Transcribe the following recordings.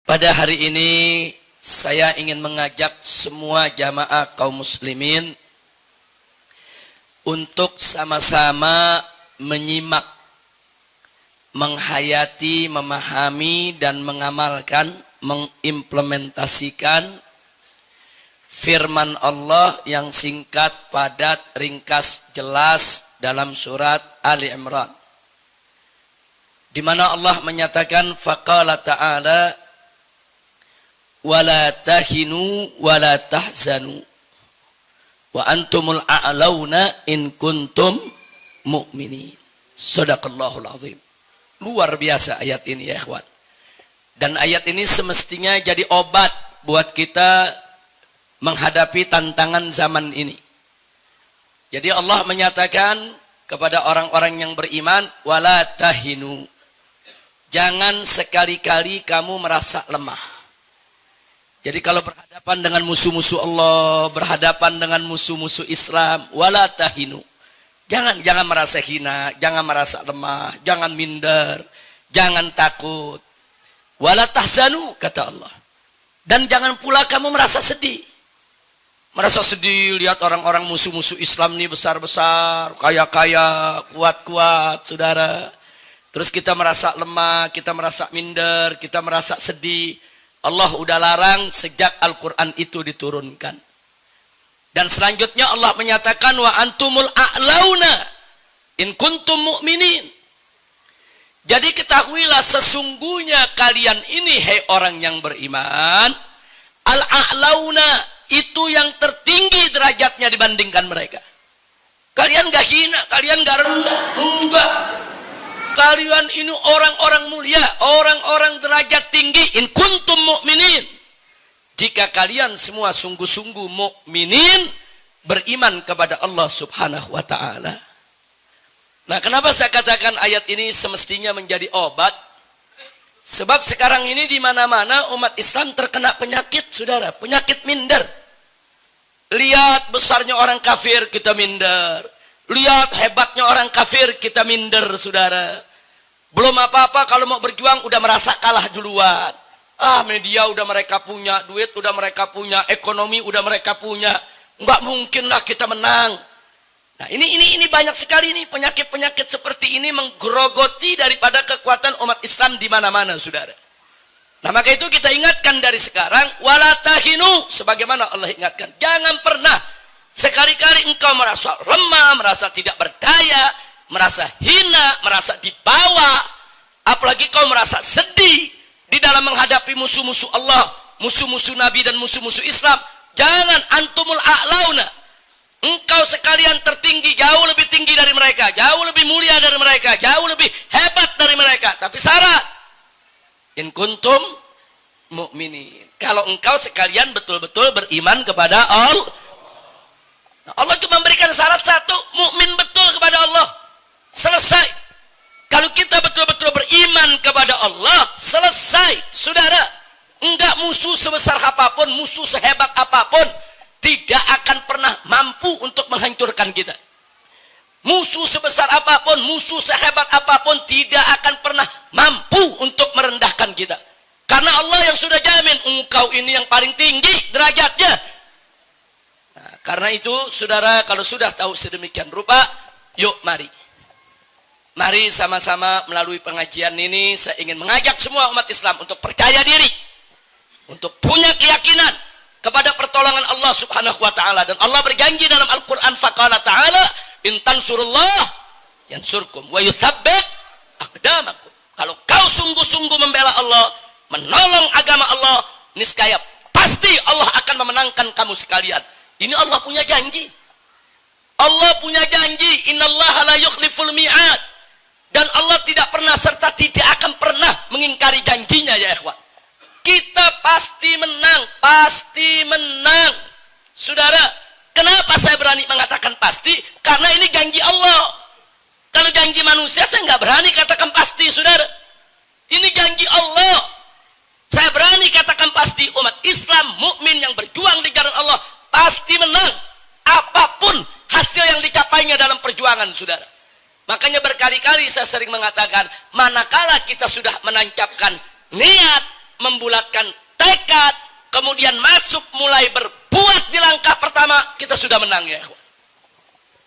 Pada hari ini saya ingin mengajak semua jamaah kaum muslimin untuk sama-sama menyimak, menghayati, memahami dan mengamalkan, mengimplementasikan firman Allah yang singkat, padat, ringkas, jelas dalam surat Ali Imran, di mana Allah menyatakan faqala ta'ala wala tahinu wala tahzanu wa antumul a'launa in kuntum mu'minin. Shadaqallahul azim. Luar biasa ayat ini ya ikhwan. Dan ayat ini semestinya jadi obat buat kita menghadapi tantangan zaman ini. Jadi Allah menyatakan kepada orang-orang yang beriman, wala tahinu. Jangan sekali-kali kamu merasa lemah. Jadi kalau berhadapan dengan musuh-musuh Allah, berhadapan dengan musuh-musuh Islam, wala tahinu. Jangan merasa hina, jangan merasa lemah, jangan minder, jangan takut. Wala tahzanu, kata Allah. Dan jangan pula kamu merasa sedih. Merasa sedih lihat orang-orang musuh-musuh Islam ini besar-besar, kaya-kaya, kuat-kuat, saudara. Terus kita merasa lemah, kita merasa minder, kita merasa sedih. Allah udah larang sejak Al-Quran itu diturunkan. Dan selanjutnya Allah menyatakan wa antumul a'launa in kuntum mu'minin. Jadi ketahuilah sesungguhnya kalian ini hai orang yang beriman, al-a'launa itu yang tertinggi derajatnya dibandingkan mereka. Kalian gak hina, kalian gak rendah, enggak. Kalian ini orang-orang mulia, orang-orang derajat tinggi. In kuntum mu'minin. Jika kalian semua sungguh-sungguh mu'minin, beriman kepada Allah subhanahu wa ta'ala. Nah, kenapa saya katakan ayat ini semestinya menjadi obat? Sebab sekarang ini di mana-mana umat Islam terkena penyakit, saudara. Penyakit minder. Lihat besarnya orang kafir, kita minder. Lihat hebatnya orang kafir, kita minder, saudara. Belum apa-apa kalau mau berjuang udah merasa kalah duluan. Media udah mereka punya, duit udah mereka punya, ekonomi udah mereka punya. Nggak mungkin lah kita menang. Nah, ini banyak sekali nih penyakit-penyakit seperti ini menggerogoti daripada kekuatan umat Islam di mana-mana, saudara. Nah, maka itu kita ingatkan dari sekarang, wala tahinu, sebagaimana Allah ingatkan. Jangan pernah sekali-kali engkau merasa lemah, merasa tidak berdaya, merasa hina, merasa dibawa, apalagi kau merasa sedih di dalam menghadapi musuh-musuh Allah, musuh-musuh Nabi dan musuh-musuh Islam. Jangan, antumul a'launa. Engkau sekalian tertinggi, jauh lebih tinggi dari mereka, jauh lebih mulia dari mereka, jauh lebih hebat dari mereka. Tapi syarat, in kuntum mu'minin. Kalau engkau sekalian betul-betul beriman kepada Allah. Allah cuma memberikan syarat satu, mukmin betul kepada Allah. Selesai. Kalau kita betul-betul beriman kepada Allah, selesai, saudara. Enggak musuh sebesar apapun, musuh sehebat apapun, tidak akan pernah mampu untuk menghancurkan kita. Musuh sebesar apapun, musuh sehebat apapun, tidak akan pernah mampu untuk merendahkan kita. Karena Allah yang sudah jamin, engkau ini yang paling tinggi derajatnya. Nah, karena itu, saudara, kalau sudah tahu sedemikian rupa, yuk mari. Mari sama-sama melalui pengajian ini, saya ingin mengajak semua umat Islam untuk percaya diri. Untuk punya keyakinan kepada pertolongan Allah subhanahu wa ta'ala. Dan Allah berjanji dalam Al-Quran, faqala ta'ala, in tansurullah yansurkum wa yuthabbit aqdamakum. Kalau kau sungguh-sungguh membela Allah, menolong agama Allah, niscaya pasti Allah akan memenangkan kamu sekalian. Ini Allah punya janji. Allah punya janji, innallaha la yukhliful mi'ad. Dan Allah tidak pernah serta tidak akan pernah mengingkari janjinya, ya ikhwan. Kita pasti menang, pasti menang. Saudara, kenapa saya berani mengatakan pasti? Karena ini janji Allah. Kalau janji manusia saya nggak berani katakan pasti, saudara. Ini janji Allah. Saya berani katakan pasti, umat Islam mukmin yang berjuang di jalan Allah pasti menang. Apapun hasil yang dicapainya dalam perjuangan, saudara. Makanya berkali-kali saya sering mengatakan, manakala kita sudah menancapkan niat, membulatkan tekad, kemudian masuk mulai berbuat di langkah pertama, kita sudah menang ya ikhwan.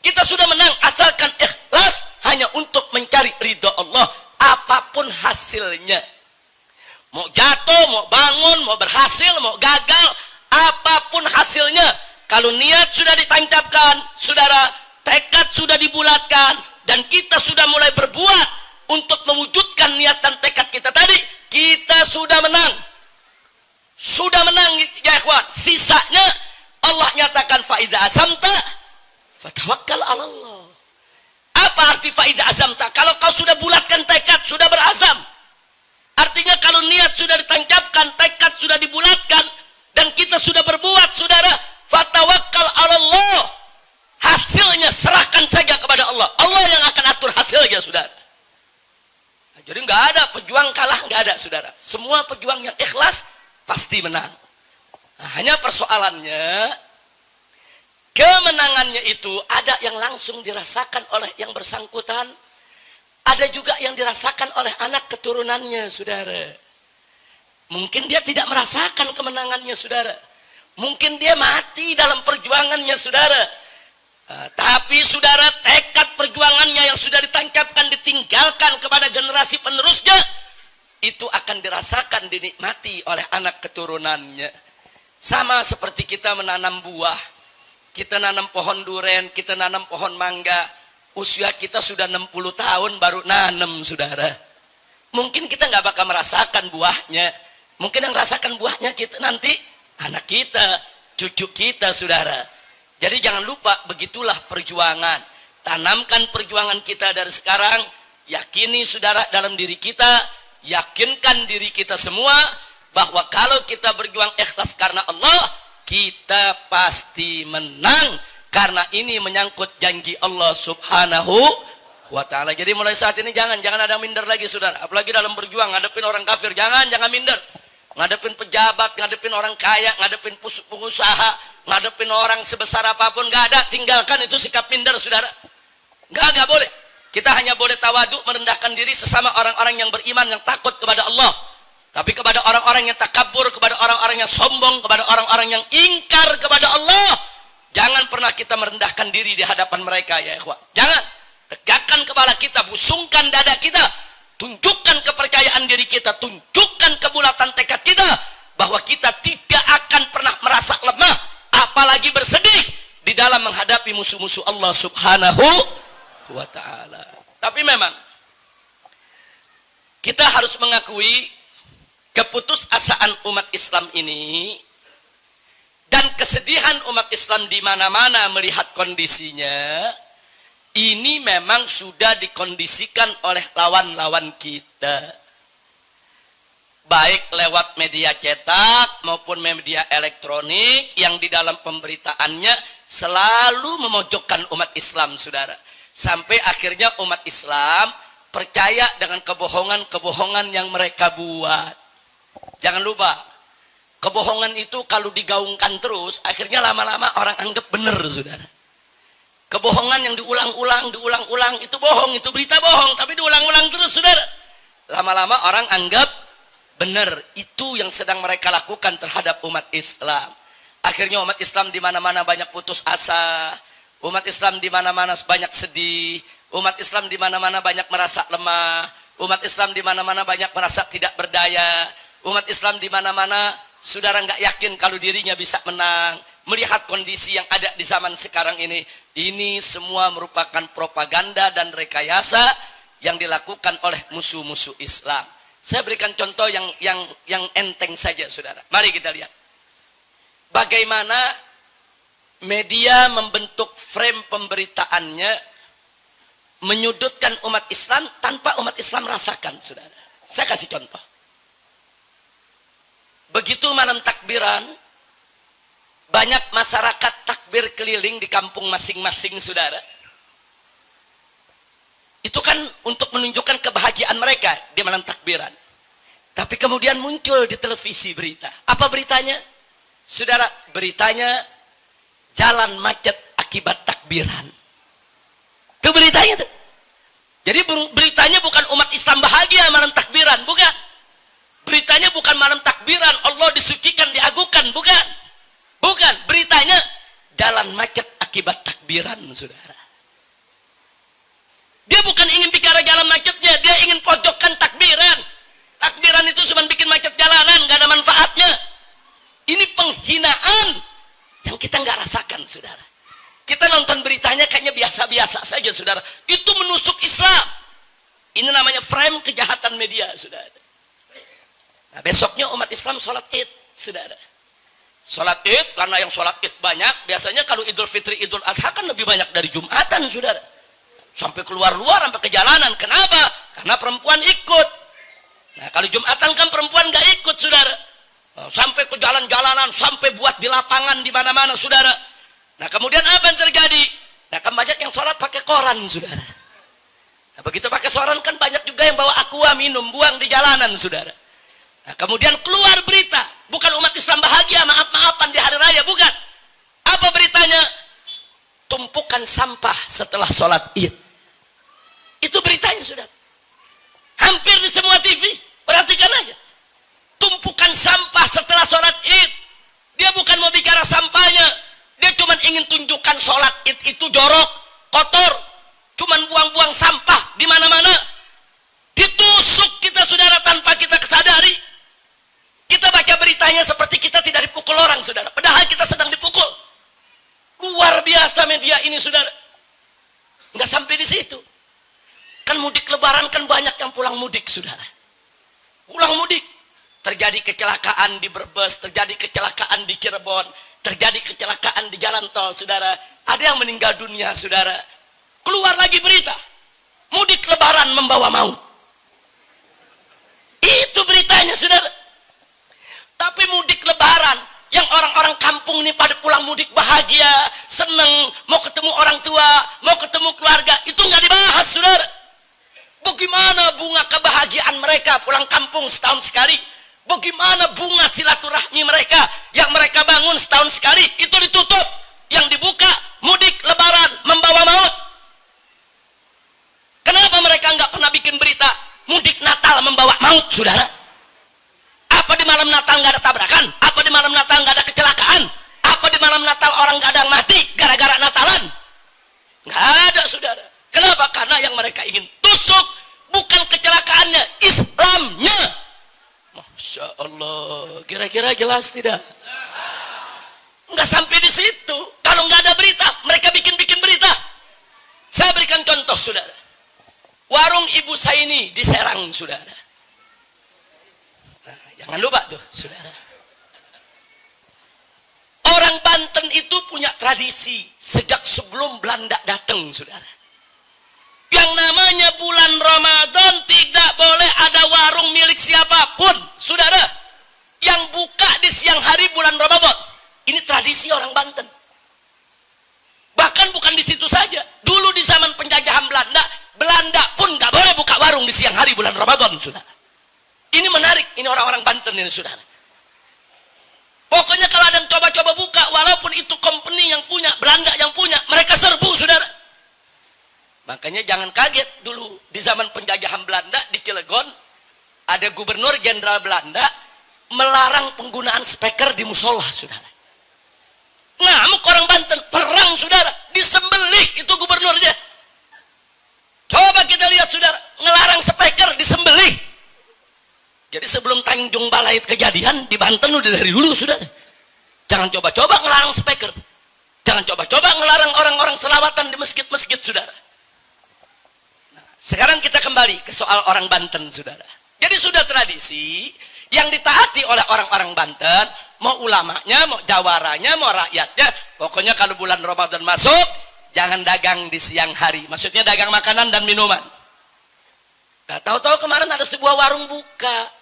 Kita sudah menang asalkan ikhlas hanya untuk mencari ridha Allah apapun hasilnya. Mau jatuh, mau bangun, mau berhasil, mau gagal, apapun hasilnya. Kalau niat sudah ditancapkan, saudara, tekad sudah dibulatkan, dan kita sudah mulai berbuat untuk mewujudkan niat dan tekad kita tadi, kita sudah menang. Sudah menang ya ikhwan. Sisanya Allah nyatakan faida azamta fatawakkal 'ala Allah. Apa arti faida azamta? Kalau kau sudah bulatkan tekad, sudah berazam. Artinya kalau niat sudah ditancapkan, tekad sudah dibulatkan, dan kita sudah berbuat, saudara, fatawakkal 'ala Allah. Hasilnya serahkan saja kepada Allah. Allah yang akan atur hasilnya, saudara. Nah, jadi nggak ada pejuang kalah, nggak ada, saudara. Semua pejuang yang ikhlas pasti menang. Nah, hanya persoalannya, kemenangannya itu ada yang langsung dirasakan oleh yang bersangkutan, ada juga yang dirasakan oleh anak keturunannya, saudara. Mungkin dia tidak merasakan kemenangannya, saudara. Mungkin dia mati dalam perjuangannya, saudara. Tapi saudara, tekad perjuangannya yang sudah ditancapkan, ditinggalkan kepada generasi penerusnya, itu akan dirasakan, dinikmati oleh anak keturunannya. Sama seperti kita menanam buah. Kita nanam pohon duren, kita nanam pohon mangga. Usia kita sudah 60 tahun baru nanam, saudara. Mungkin kita nggak bakal merasakan buahnya. Mungkin yang merasakan buahnya kita nanti anak kita, cucu kita, saudara. Jadi jangan lupa, begitulah perjuangan. Tanamkan perjuangan kita dari sekarang. Yakini, saudara, dalam diri kita, yakinkan diri kita semua bahwa kalau kita berjuang ikhlas karena Allah, kita pasti menang, karena ini menyangkut janji Allah Subhanahu wa ta'ala. Jadi mulai saat ini jangan ada minder lagi, saudara. Apalagi dalam berjuang ngadepin orang kafir, jangan minder. Ngadepin pejabat, ngadepin orang kaya, ngadepin pengusaha, ngadepin orang sebesar apapun, nggak ada. Tinggalkan itu sikap minder, saudara. Nggak boleh. Kita hanya boleh tawaduk, merendahkan diri sesama orang-orang yang beriman, yang takut kepada Allah. Tapi kepada orang-orang yang takabur, kepada orang-orang yang sombong, kepada orang-orang yang ingkar kepada Allah, jangan pernah kita merendahkan diri di hadapan mereka, ya ikhwan. Jangan. Tegakkan kepala kita, busungkan dada kita, tunjukkan kepercayaan diri kita, tunjukkan kebulatan tekad kita, bahwa kita tidak akan pernah merasa lemah, apalagi bersedih di dalam menghadapi musuh-musuh Allah Subhanahu wa ta'ala. Tapi memang kita harus mengakui keputusasaan umat Islam ini dan kesedihan umat Islam di mana-mana melihat kondisinya. Ini memang sudah dikondisikan oleh lawan-lawan kita, baik lewat media cetak maupun media elektronik, yang di dalam pemberitaannya selalu memojokkan umat Islam, saudara. Sampai akhirnya umat Islam percaya dengan kebohongan-kebohongan yang mereka buat. Jangan lupa, kebohongan itu kalau digaungkan terus, akhirnya lama-lama orang anggap benar, saudara. Kebohongan yang diulang-ulang itu bohong, itu berita bohong, tapi diulang-ulang terus, saudara. Lama-lama orang anggap benar. Itu yang sedang mereka lakukan terhadap umat Islam. Akhirnya umat Islam di mana-mana banyak putus asa, umat Islam di mana-mana banyak sedih, umat Islam di mana-mana banyak merasa lemah, umat Islam di mana-mana banyak merasa tidak berdaya, umat Islam di mana-mana saudara nggak yakin kalau dirinya bisa menang. Melihat kondisi yang ada di zaman sekarang ini semua merupakan propaganda dan rekayasa yang dilakukan oleh musuh-musuh Islam. Saya berikan contoh yang enteng saja, saudara. Mari kita lihat bagaimana media membentuk frame pemberitaannya menyudutkan umat Islam tanpa umat Islam rasakan, saudara. Saya kasih contoh. Begitu malam takbiran, banyak masyarakat takbir keliling di kampung masing-masing, saudara. Itu kan untuk menunjukkan kebahagiaan mereka di malam takbiran. Tapi kemudian muncul di televisi berita. Apa beritanya? Saudara, beritanya jalan macet akibat takbiran. Itu beritanya tuh. Jadi beritanya bukan umat Islam bahagia malam takbiran, bukan. Beritanya bukan malam takbiran, Allah disucikan, diagukan, bukan. Bukan, beritanya jalan macet akibat takbiran, saudara. Dia bukan ingin bicara jalan macetnya, dia ingin pojokkan takbiran. Takbiran itu cuma bikin macet jalanan, gak ada manfaatnya. Ini penghinaan yang kita nggak rasakan, saudara. Kita nonton beritanya kayaknya biasa-biasa saja, saudara. Itu menusuk Islam. Ini namanya frame kejahatan media, saudara. Nah, besoknya umat Islam sholat Id, saudara. Sholat Id, karena yang sholat Id banyak, biasanya kalau Idul Fitri, Idul Adha kan lebih banyak dari Jumatan, saudara. Sampai keluar-luar, sampai ke jalanan. Kenapa? Karena perempuan ikut. Nah, kalau Jumatan kan perempuan nggak ikut, saudara. Sampai ke jalan-jalanan, sampai buat di lapangan, di mana-mana, saudara. Nah, kemudian apa yang terjadi? Nah, kan banyak yang sholat pakai koran, saudara. Nah, begitu pakai koran kan banyak juga yang bawa aqua minum, buang di jalanan, saudara. Nah, kemudian keluar berita, bukan umat Islam bahagia, maaf-maafan di hari raya, bukan. Apa beritanya? Tumpukan sampah setelah sholat Id. Itu beritanya, saudara. Hampir di semua TV, perhatikan aja. Tumpukan sampah setelah sholat Id. Dia bukan mau bicara sampahnya, dia cuma ingin tunjukkan sholat Id itu jorok, kotor, cuma buang-buang sampah di mana-mana. Ditusuk kita, saudara, tanpa kita kesadari. Kita baca beritanya seperti kita tidak dipukul orang, saudara, padahal kita sedang dipukul. Luar biasa media ini, saudara. Nggak sampai di situ. Kan mudik lebaran kan banyak yang pulang mudik, saudara. Pulang mudik. Terjadi kecelakaan di Brebes, terjadi kecelakaan di Cirebon, terjadi kecelakaan di jalan tol, saudara. Ada yang meninggal dunia, saudara. Keluar lagi berita, mudik lebaran membawa maut. Itu beritanya, saudara. Tapi mudik lebaran, yang orang-orang kampung ini pada pulang mudik bahagia, seneng, mau ketemu orang tua, mau ketemu keluarga, itu nggak dibahas, saudara. Bagaimana bunga kebahagiaan mereka pulang kampung setahun sekali? Bagaimana bunga silaturahmi mereka yang mereka bangun setahun sekali? Itu ditutup. Yang dibuka, mudik lebaran membawa maut. Kenapa mereka nggak pernah bikin berita mudik Natal membawa maut, saudara? Apa di malam Natal nggak ada tabrakan? Apa di malam Natal nggak ada kecelakaan? Apa di malam Natal orang nggak ada yang mati gara-gara Natalan? Nggak ada, saudara. Kenapa? Karena yang mereka ingin tusuk bukan kecelakaannya, Islamnya. Masya Allah, kira-kira jelas tidak? Nggak sampai di situ. Kalau nggak ada berita, mereka bikin-bikin berita. Saya berikan contoh, saudara. Warung Ibu Saini di Serang, saudara. Nah, jangan lupa tuh, saudara. Orang Banten itu punya tradisi sejak sebelum Belanda datang, saudara. Yang namanya bulan Ramadan tidak boleh ada warung milik siapapun, saudara, yang buka di siang hari bulan Ramadan. Ini tradisi orang Banten. Bahkan bukan di situ saja. Dulu di zaman penjajahan Belanda, Belanda pun nggak boleh buka warung di siang hari bulan Ramadan, saudara. Ini menarik, ini orang-orang Banten ini, saudara. Pokoknya kalau ada yang coba-coba buka, walaupun itu company yang punya, Belanda yang punya, mereka serbu, saudara. Makanya jangan kaget, dulu di zaman penjajahan Belanda di Cilegon, ada gubernur jenderal Belanda melarang penggunaan speaker di musola, saudara. Ngamuk orang Banten, perang, saudara, disembelih itu gubernurnya. Coba kita lihat, saudara, ngelarang speaker disembelih. Jadi sebelum Tanjung Balai kejadian di Banten udah dari dulu, saudara. Jangan coba-coba ngelarang speaker. Jangan coba-coba ngelarang orang-orang selawatan di masjid-masjid, saudara. Sekarang kita kembali ke soal orang Banten, saudara. Jadi sudah tradisi yang ditaati oleh orang-orang Banten, mau ulamanya, mau jawaranya, mau rakyatnya. Pokoknya kalau bulan Ramadan masuk, jangan dagang di siang hari. Maksudnya dagang makanan dan minuman. Nah, tahu-tahu kemarin ada sebuah warung buka.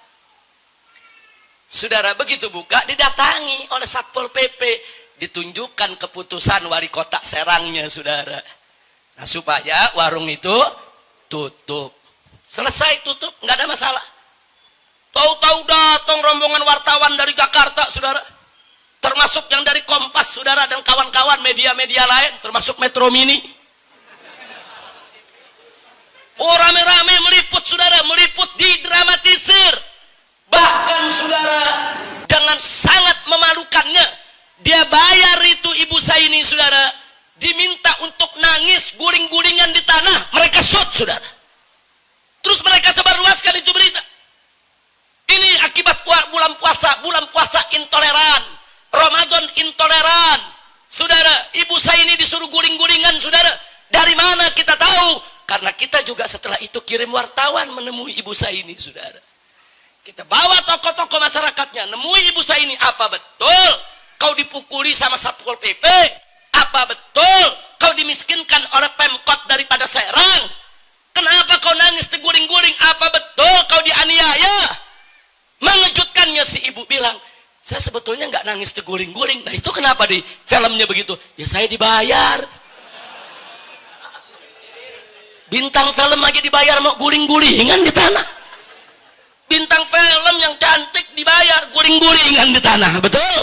Saudara, begitu buka didatangi oleh Satpol PP, ditunjukkan keputusan wali kota Serangnya, saudara. Nah, supaya warung itu tutup. Selesai tutup, nggak ada masalah. Tahu-tahu datang rombongan wartawan dari Jakarta, saudara. Termasuk yang dari Kompas, saudara, dan kawan-kawan media-media lain, termasuk Metro Mini. Oh, rame-rame meliput, saudara, meliput, didramatisir. Bahkan saudara, dengan sangat memalukannya, dia bayar itu ibu saya ini saudara, diminta untuk nangis guling-gulingan di tanah, mereka shoot saudara. Terus mereka sebarluaskan itu berita. Ini akibat bulan puasa intoleran, Ramadan intoleran. Saudara, ibu saya ini disuruh guling-gulingan saudara. Dari mana kita tahu? Karena kita juga setelah itu kirim wartawan menemui ibu saya ini saudara. Kita bawa tokoh-tokoh masyarakatnya, nemui ibu saya ini, apa betul kau dipukuli sama Satpol PP? Apa betul kau dimiskinkan oleh Pemkot daripada Serang? Kenapa kau nangis terguling-guling? Apa betul kau dianiaya? Mengejutkannya si ibu bilang, saya sebetulnya nggak nangis terguling-guling. Nah itu kenapa di filmnya begitu? Ya saya dibayar. Bintang film aja dibayar mau guling-gulingan di tanah. Bintang film yang cantik dibayar guling-gulingan di tanah, betul?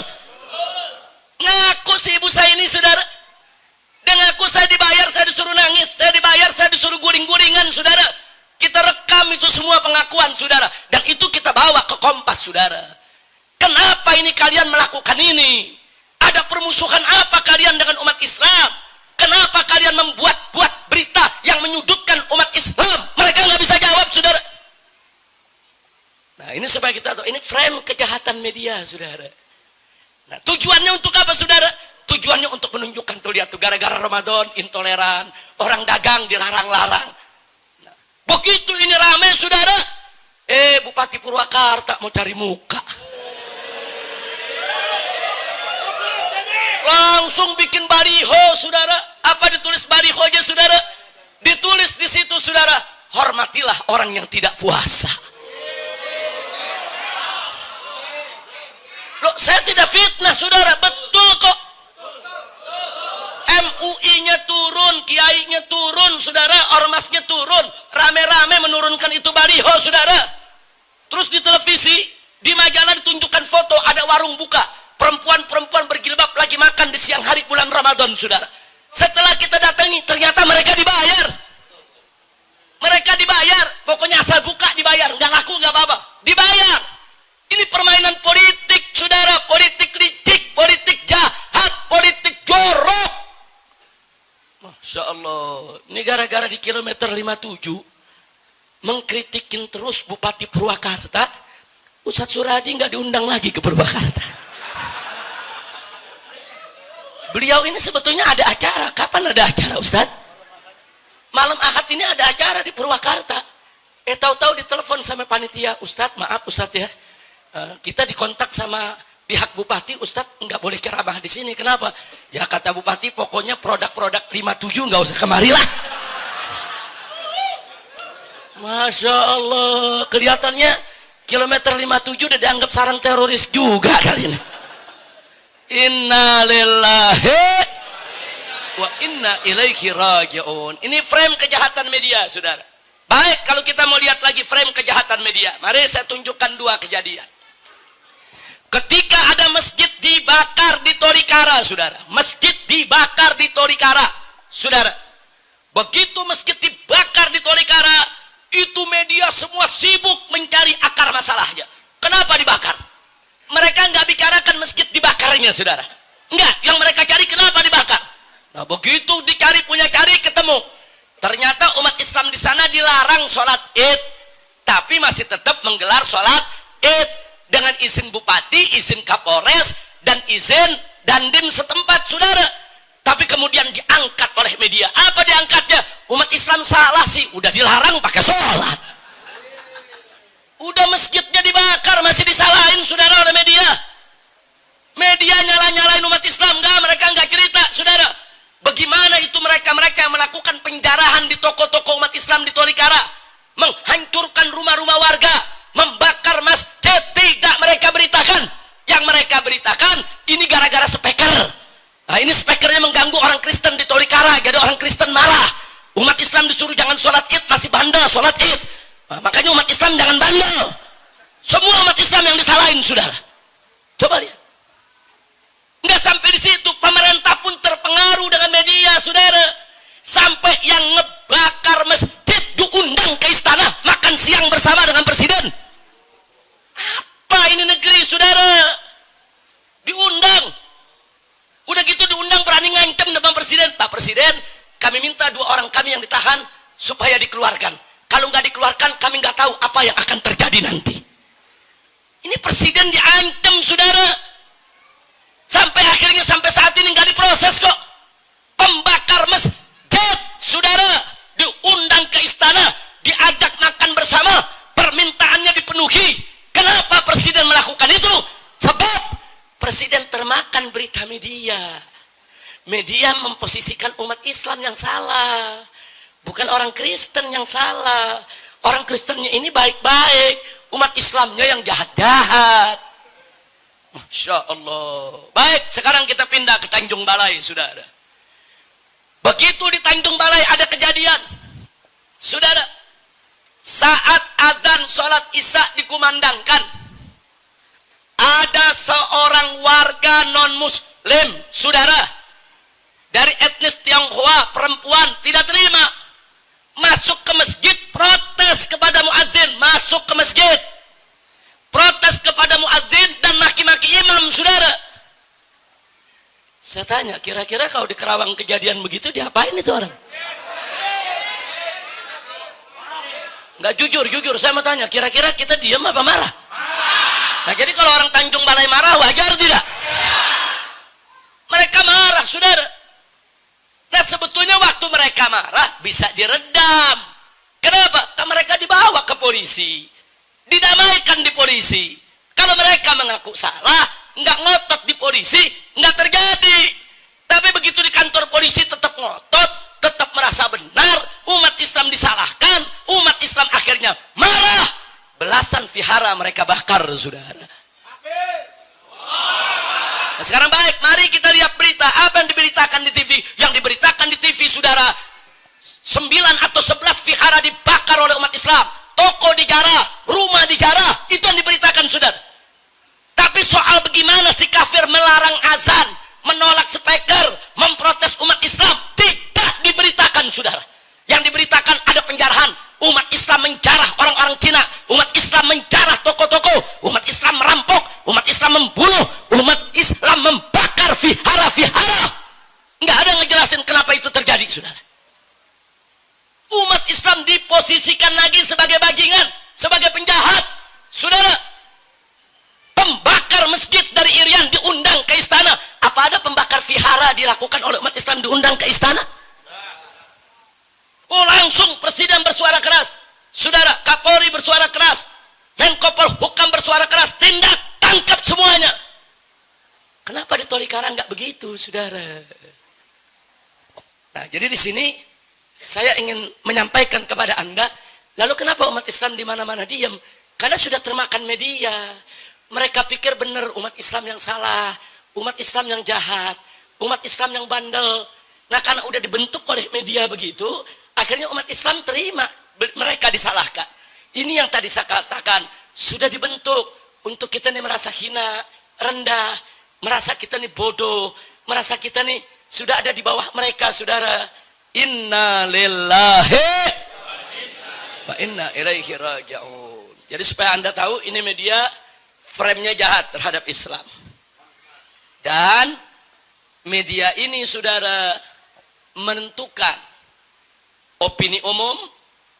Ngaku si ibu saya ini saudara. Dan ngaku saya dibayar, saya disuruh nangis, saya dibayar, saya disuruh guling-gulingan saudara. Kita rekam itu semua pengakuan saudara. Dan itu kita bawa ke Kompas saudara. Kenapa ini kalian melakukan ini? Ada permusuhan apa kalian dengan umat Islam? Kenapa kalian membuat-buat berita yang menyudutkan umat Islam? Mereka nggak bisa jawab saudara. Nah ini supaya kita tahu, ini frame kejahatan media saudara. Nah tujuannya untuk apa saudara? Tujuannya untuk menunjukkan tuh lihat tuh gara-gara Ramadan intoleran, orang dagang dilarang-larang. Nah, begitu ini rame saudara, Bupati Purwakarta mau cari muka. Langsung bikin baliho saudara. Apa ditulis balihonya saudara? Ditulis di situ saudara, hormatilah orang yang tidak puasa. Loh, saya tidak fitnah saudara, betul kok. MUI-nya turun, kiainya turun saudara, ormasnya turun, rame-rame menurunkan itu baliho saudara. Terus di televisi, di majalah ditunjukkan foto ada warung buka, perempuan-perempuan berjilbab lagi makan di siang hari bulan Ramadan saudara. Setelah kita datangi, ternyata mereka dibayar. Mereka dibayar, pokoknya asal buka dibayar, nggak laku nggak apa-apa, dibayar. Ini permainan politik saudara, politik licik, politik jahat, politik jorok. Masya Allah, ini gara-gara di kilometer 57 mengkritikin terus Bupati Purwakarta, Ustadz Suradi nggak diundang lagi ke Purwakarta. Beliau ini sebetulnya ada acara. Kapan ada acara Ustadz? Malam Ahad ini ada acara di Purwakarta. Tahu-tahu ditelepon sama panitia, Ustadz maaf Ustadz ya, kita dikontak sama pihak Bupati, Ustadz nggak boleh ceramah di sini. Kenapa? Ya kata Bupati, pokoknya produk-produk 57 nggak usah kemari lah. Masya Allah, kelihatannya kilometer 57 udah dianggap sarang teroris juga kali ini. Inna lillahi wa inna ilaihi raji'un. Ini frame kejahatan media saudara. Baik, kalau kita mau lihat lagi frame kejahatan media, mari saya tunjukkan dua kejadian. Ketika ada masjid dibakar di Tolikara saudara, masjid dibakar di Tolikara saudara. Begitu masjid dibakar di Tolikara, itu media semua sibuk mencari akar masalahnya. Kenapa dibakar? Mereka nggak bicarakan masjid dibakarnya saudara, enggak, yang mereka cari kenapa dibakar. Nah begitu dicari punya cari ketemu, ternyata umat Islam di sana dilarang sholat id, tapi masih tetap menggelar sholat id dengan izin bupati, izin kapolres, dan izin dandim setempat saudara. Tapi kemudian diangkat oleh media. Apa diangkatnya? Umat Islam salah sih, udah dilarang pakai sholat. Udah masjidnya dibakar masih disalahin saudara oleh media. Media nyala-nyalain umat Islam, enggak, mereka enggak cerita saudara. Bagaimana itu mereka yang melakukan penjarahan di toko-toko umat Islam di Tolikara, menghancurkan rumah-rumah warga, membakar masjid, tidak mereka beritakan. Yang mereka beritakan ini gara-gara speaker. Nah ini speakernya mengganggu orang Kristen di Tolikara, jadi orang Kristen marah. Umat Islam disuruh jangan sholat id, masih bandel sholat id. Nah, makanya umat Islam jangan bandel. Semua umat Islam yang disalahin saudara. Coba lihat. Nggak sampai di situ, pemerintah pun terpengaruh dengan media saudara. Sampai yang ngebakar masjid diundang ke istana makan siang bersama dengan presiden. ini negeri, saudara. Diundang. Udah gitu diundang berani ngancam depan presiden. Pak Presiden, kami minta 2 orang kami yang ditahan supaya dikeluarkan. Kalau nggak dikeluarkan, kami nggak tahu apa yang akan terjadi nanti. Ini presiden diancam, saudara. Sampai akhirnya sampai saat ini nggak diproses kok. Pembakar masjid, saudara, diundang ke istana, diajak makan bersama, permintaannya dipenuhi. Kenapa presiden melakukan itu? Sebab presiden termakan berita media. Media memposisikan umat Islam yang salah, bukan orang Kristen yang salah. Orang Kristennya ini baik-baik, umat Islamnya yang jahat-jahat. Masya Allah. Baik, sekarang kita pindah ke Tanjung Balai, saudara. Begitu di Tanjung Balai ada kejadian, saudara. Saat adzan sholat isya dikumandangkan, ada seorang warga non-muslim, saudara, dari etnis Tionghoa, perempuan, tidak terima, masuk ke masjid, protes kepada muadzin, masuk ke masjid, protes kepada muadzin dan maki-maki imam, saudara. Saya tanya, kira-kira kalau di Kerawang kejadian begitu, diapain itu orang? Nggak jujur, saya mau tanya, kira-kira kita diam apa marah? Nah, jadi kalau orang Tanjung Balai marah, wajar tidak? Mereka marah, saudara. Nah, sebetulnya waktu mereka marah, bisa diredam. Kenapa? Karena mereka dibawa ke polisi. Didamaikan di polisi. Kalau mereka mengaku salah, nggak ngotot di polisi, nggak terjadi. Tapi begitu di kantor polisi tetap ngotot, tetap merasa benar, umat Islam disalahkan, umat Islam akhirnya marah. Belasan vihara mereka bakar, saudara. Nah, sekarang baik, mari kita lihat berita. Apa yang diberitakan di TV? Yang diberitakan di TV, saudara, 9 atau 11 vihara dibakar oleh umat Islam. Toko dijarah, rumah dijarah. Itu yang diberitakan, saudara. Tapi soal bagaimana si kafir melarang azan, menolak speaker, memprotes umat Islam, tidak diberitakan, saudara. Yang diberitakan ada penjarahan. Umat Islam menjarah orang-orang Cina, umat Islam menjarah toko-toko, umat Islam merampok, umat Islam membunuh, umat Islam membakar vihara-vihara. Nggak ada ngejelasin kenapa itu terjadi, saudara. Umat Islam diposisikan lagi sebagai bajingan, sebagai penjahat, saudara. Pembakar masjid dari Irian diundang ke istana. Apa ada pembakar vihara dilakukan oleh umat Islam diundang ke istana? Oh, langsung presiden bersuara keras, saudara. Kapolri bersuara keras, Menko Polhukam bersuara keras, tindak, tangkap semuanya. Kenapa di Tolikara nggak begitu, saudara? Nah, jadi di sini saya ingin menyampaikan kepada Anda, lalu kenapa umat Islam di mana-mana diam? Karena sudah termakan media. Mereka pikir benar umat Islam yang salah, umat Islam yang jahat, umat Islam yang bandel. Nah, karena udah dibentuk oleh media begitu, akhirnya umat Islam terima mereka disalahkan. Ini yang tadi saya katakan, sudah dibentuk untuk kita nih merasa hina, rendah, merasa kita nih bodoh, merasa kita nih sudah ada di bawah mereka, saudara. Inna lillahi wa inna ilaihi raji'un. Jadi supaya Anda tahu, ini media frame-nya jahat terhadap Islam. Dan media ini, saudara, menentukan opini umum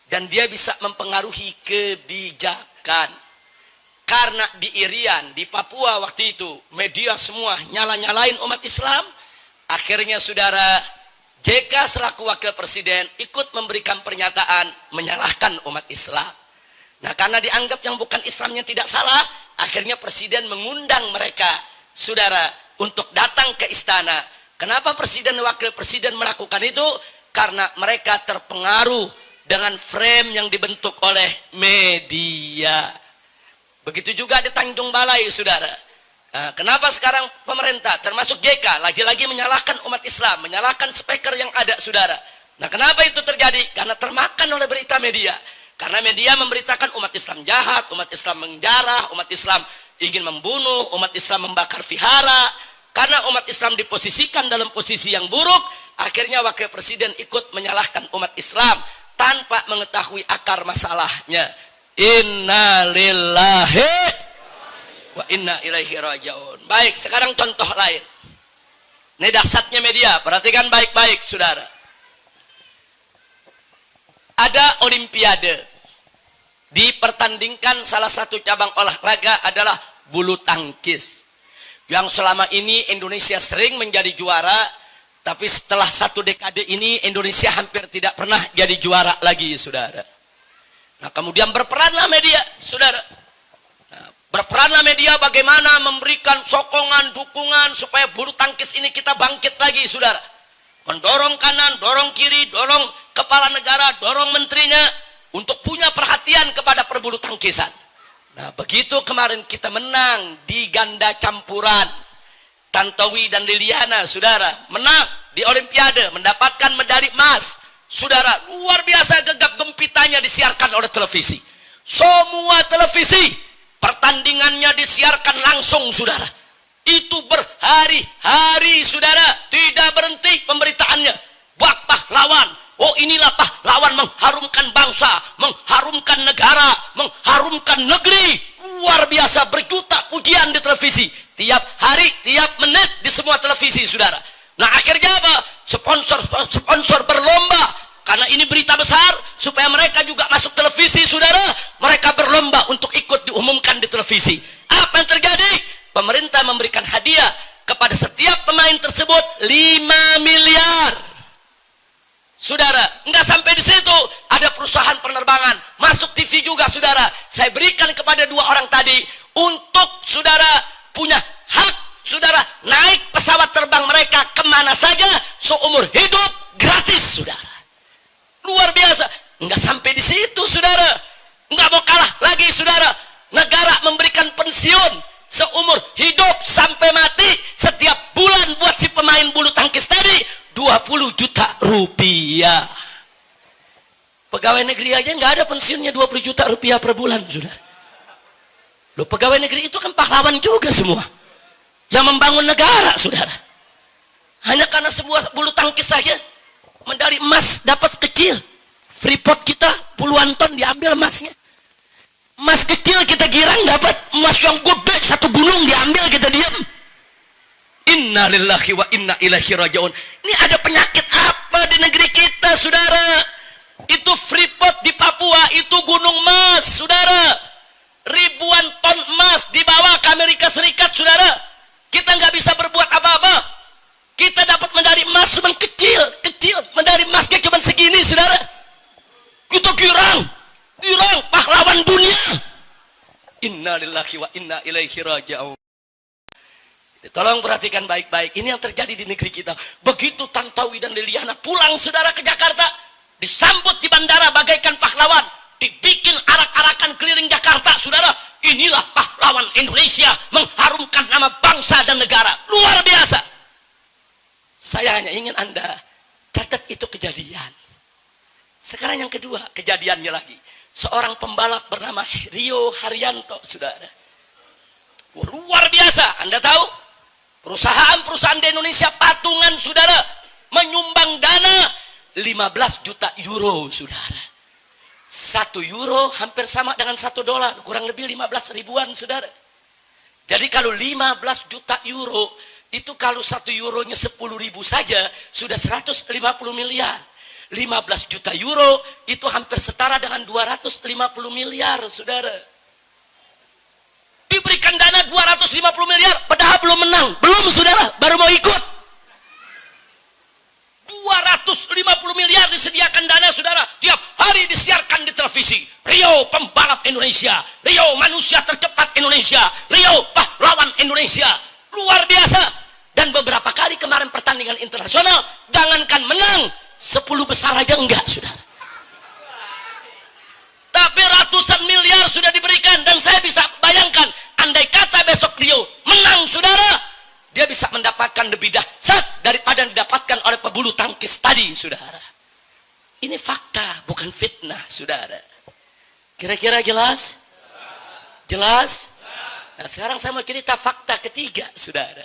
dan dia bisa mempengaruhi kebijakan. Karena di Irian, di Papua waktu itu, media semua nyala-nyalain umat Islam. Akhirnya, saudara, JK selaku wakil presiden ikut memberikan pernyataan menyalahkan umat Islam. Nah, karena dianggap yang bukan Islamnya tidak salah, akhirnya presiden mengundang mereka, saudara, untuk datang ke istana. Kenapa presiden dan wakil presiden melakukan itu? Karena mereka terpengaruh dengan frame yang dibentuk oleh media. Begitu juga di Tanjung Balai, saudara. Nah, kenapa sekarang pemerintah, termasuk JK, lagi-lagi menyalahkan umat Islam, menyalahkan speaker yang ada, saudara. Nah, kenapa itu terjadi? Karena termakan oleh berita media. Karena media memberitakan umat Islam jahat, umat Islam menjarah, umat Islam ingin membunuh, umat Islam membakar vihara. Karena umat Islam diposisikan dalam posisi yang buruk, akhirnya wakil presiden ikut menyalahkan umat Islam tanpa mengetahui akar masalahnya. Inna lillahi wa inna ilaihi raji'un. Baik, sekarang contoh lain. Ini dahsyatnya media, perhatikan baik-baik saudara. Ada olimpiade. Dipertandingkan salah satu cabang olahraga adalah bulu tangkis. Yang selama ini Indonesia sering menjadi juara, tapi setelah 1 dekade ini Indonesia hampir tidak pernah jadi juara lagi, saudara. Nah, kemudian berperanlah media, saudara. Nah, berperanlah media bagaimana memberikan sokongan, dukungan supaya bulu tangkis ini kita bangkit lagi, saudara. Mendorong kanan, dorong kiri, dorong kepala negara, dorong menterinya untuk punya perhatian kepada perbulu tangkisan. Nah, begitu kemarin kita menang di ganda campuran, Tantowi dan Liliana, saudara, menang di Olimpiade, mendapatkan medali emas. Saudara, luar biasa gegap gempitanya disiarkan oleh televisi. Semua televisi, pertandingannya disiarkan langsung, saudara. Itu berhari-hari, saudara, tidak berhenti pemberitaannya. Bak pahlawan, oh inilah pahlawan mengharumkan bangsa, mengharumkan negara, mengharumkan negeri. Luar biasa, berjuta pujian di televisi. Tiap hari, tiap menit di semua televisi, saudara. Nah, akhirnya apa? Sponsor berlomba. Karena ini berita besar, supaya mereka juga masuk televisi, saudara. Mereka berlomba untuk ikut diumumkan di televisi. Apa yang terjadi? Pemerintah memberikan hadiah kepada setiap pemain tersebut 5 miliar. Saudara, enggak sampai di situ, ada perusahaan penerbangan masuk TV juga, saudara. Saya berikan kepada 2 orang tadi untuk saudara punya hak, saudara, naik pesawat terbang mereka kemana saja seumur hidup gratis, saudara. Luar biasa. Enggak sampai di situ, saudara. Enggak mau kalah lagi, saudara. Negara memberikan pensiun seumur hidup sampai mati setiap bulan buat si pemain bulu tangkis tadi 20 juta rupiah. Pegawai negeri aja nggak ada pensiunnya 20 juta rupiah per bulan, saudara. Loh, pegawai negeri itu kan pahlawan juga semua, yang membangun negara, saudara. Hanya karena sebuah bulu tangkis saja, medali emas dapat kecil. Freeport kita puluhan ton diambil emasnya. Emas kecil kita girang dapat emas yang gede 1 gunung diambil, kita diam. Inna lillahi wa inna ilaihi raji'un. Ini ada penyakit apa di negeri kita, saudara? Itu Freeport di Papua, itu gunung emas, saudara. Ribuan ton emas dibawa ke Amerika Serikat, saudara. Kita nggak bisa berbuat apa-apa. Kita dapat medali emas cuma kecil. Medali emasnya cuma segini, saudara. Kita girang pahlawan dunia. Inna lillahi wa inna ilaihi raji'un. Tolong perhatikan baik-baik. Ini yang terjadi di negeri kita. Begitu Tantowi dan Liliana pulang, saudara, ke Jakarta, disambut di bandara bagaikan pahlawan, dibikin arak-arakan keliling Jakarta, saudara. Inilah pahlawan Indonesia, mengharumkan nama bangsa dan negara. Luar biasa. Saya hanya ingin Anda catat itu kejadian. Sekarang yang kedua, kejadiannya lagi. Seorang pembalap bernama Rio Haryanto, saudara. Luar biasa. Anda tahu? Perusahaan-perusahaan di Indonesia patungan, saudara, menyumbang dana 15 juta euro, saudara. 1 euro hampir sama dengan 1 dolar, kurang lebih 15 ribuan, saudara. Jadi kalau 15 juta euro, itu kalau 1 euronya 10 ribu saja, sudah 150 miliar. 15 juta euro, itu hampir setara dengan 250 miliar, saudara. Diberikan dana 250 miliar, padahal belum menang. Belum, saudara, baru mau ikut. 250 miliar disediakan dana, saudara. Tiap hari disiarkan di televisi. Rio pembalap Indonesia. Rio manusia tercepat Indonesia. Rio pahlawan Indonesia. Luar biasa. Dan beberapa kali kemarin pertandingan internasional, jangankan menang, 10 besar aja enggak, saudara. Tapi ratusan miliar sudah diberikan. Dan saya bisa bayangkan, andai kata besok Rio menang, saudara, dia bisa mendapatkan lebih dahsyat daripada yang didapatkan oleh pebulu tangkis tadi, saudara. Ini fakta, bukan fitnah, saudara. Kira-kira jelas? Jelas? Nah, sekarang saya mau cerita fakta ketiga, saudara.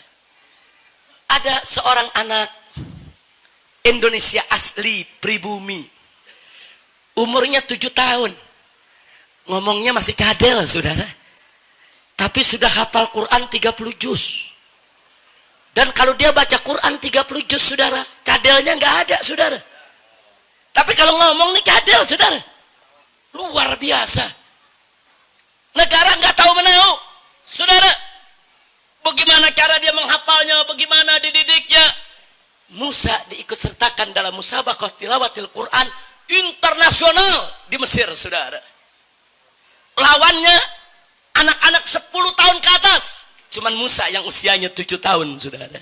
Ada seorang anak Indonesia asli, pribumi. Umurnya 7 tahun. Ngomongnya masih cadel, saudara. Tapi sudah hafal Quran 30 juz. Dan kalau dia baca Quran 30 juz, saudara, cadelnya nggak ada, saudara. Tapi kalau ngomong nih cadel, saudara. Luar biasa. Negara nggak tahu menahu, saudara. Bagaimana cara dia menghafalnya, bagaimana dididiknya. Musa diikut sertakan dalam musabaqah tilawatil Quran internasional di Mesir, saudara. Lawannya anak-anak 10 tahun ke atas. Cuman Musa yang usianya 7 tahun, saudara.